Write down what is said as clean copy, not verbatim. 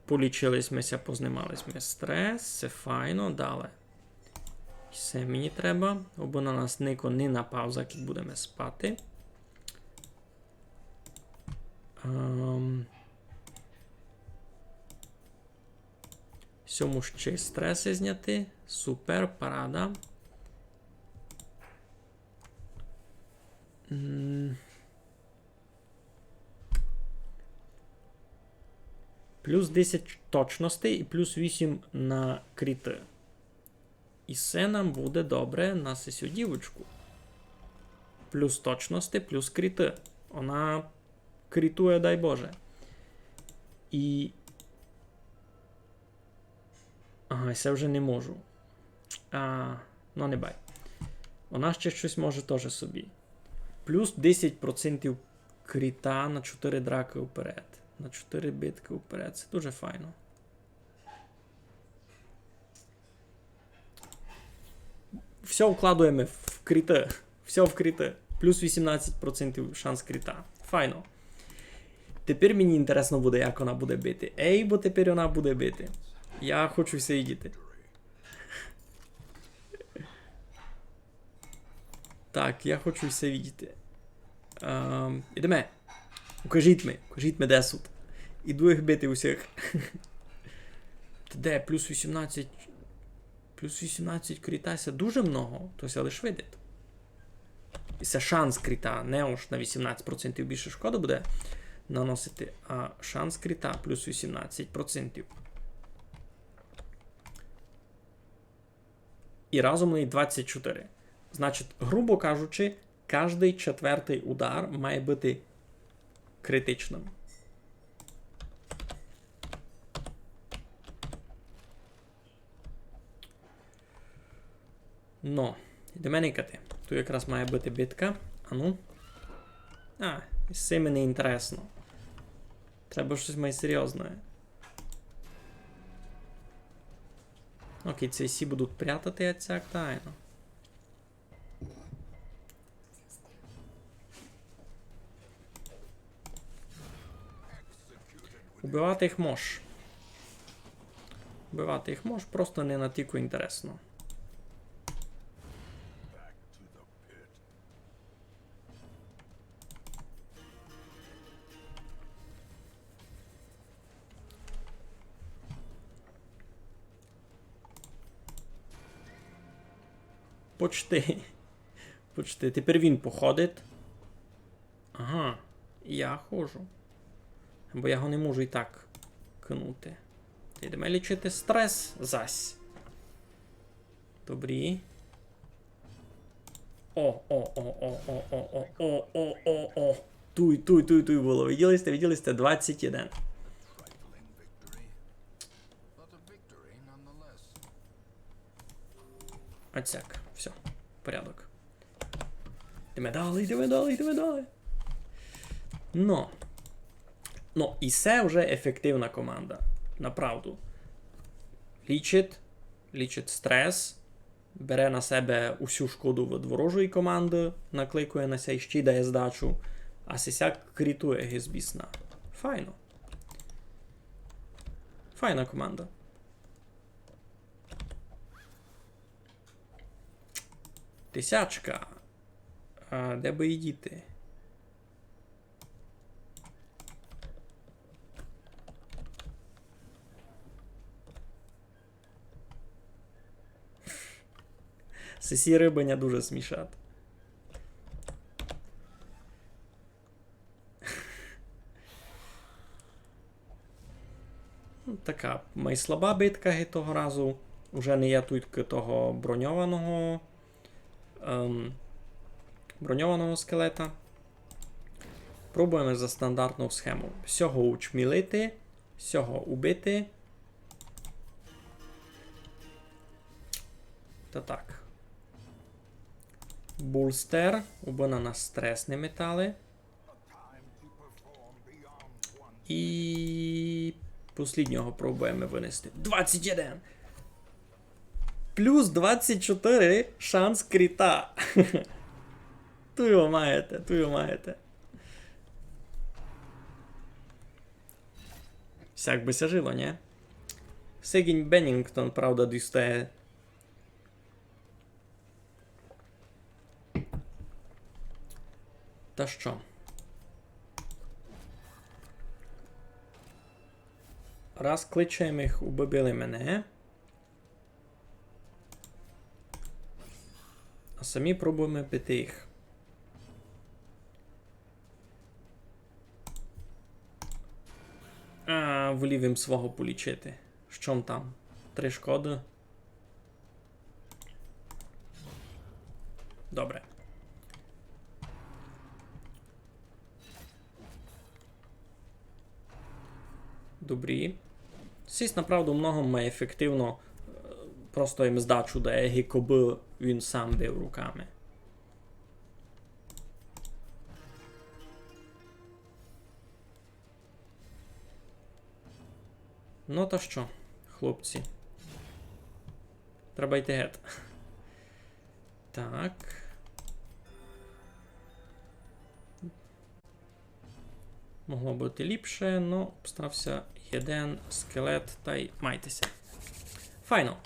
Полічились познімались ми стрес, це файно, далі. Все мені треба, або на нас Нико не напав, як будемо спати. Сьому ще стреси зняти. Супер, парада. Плюс 10 точностей і плюс 8 на кріти. І все нам буде добре на цю дівочку. Плюс точності, плюс кріти. Вона крітує, дай Боже. І... Ага, це вже не можу. Ну, не бай. Вона ще щось може теж собі. Плюс 10% кріта на 4 драки вперед. На 4 битки вперед. Це дуже файно. Все вкладуємо в кріти. Все в кріти. Плюс 18% шанс кріта. Файно. Тепер мені інтересно буде, як вона буде бити. Ей, бо тепер вона буде бити. Я хочу все їдіти. Так, я хочу все видіти. Ідемо. Укажіть ми, де суд. Іду їх бити усіх. Де? Плюс 18. Плюс 18 крітася дуже много. Тобто, але ж видить. І це шанс кріта. Не уж на 18% більше шкоди буде наносити, а шанс кріта плюс 18%. І разом вони 24. Значить, грубо кажучи, кожний четвертий удар має бути критичним. Ну, йдемо никати. Тут якраз має бути битка. Ану. З цим не інтересно. Треба щось має серйозне. Окей, ці всі будуть прятати цяк тайно. Убивати їх можеш. Убивати їх можеш, просто не на тільки інтересно. Почти. Почти. Тепер він походить. Ага. Я ходжу. Бо я його не можу і так кинути. Йдемо лічити стрес зась. Добрі. О. Туй було. Виділи сте? 21. Отсяк. Все. Порядок. Йдемо далі. Ну, і це вже ефективна команда. Направду. Лічить стрес, бере на себе усю шкоду від ворожої команди, накликує на сей, ще й дає здачу, а сисяк крітує гізбісна. Файно. Файна команда. Тисячка. А де би і діти? Сесі рибаня дуже смішать. Така майслаба битка того разу. Уже не є тут того броньованого скелета. Пробуємо за стандартну схему. Всього учмілити, всього убити. Та так. Булстер, убина на стресні метали. І посліднього пробуємо винести. 21! Плюс 24 шанс кріта. Ту його маєте. Сяк би ся жило, ні? Сегінь Беннінгтон, правда, дістає. Та що? Раз кличемо їх, убили мене. А самі пробуємо піти їх. Волів їм свого полічити. Що там? 3 шкоди. Добре. Добрі. Сість, направду, многом ефективно просто їм здачу дає, якби він сам бив руками. Ну та що, хлопці. Треба йти геть. Так. Могло бути ліпше, но стався один скелет та й майтеся. Файно.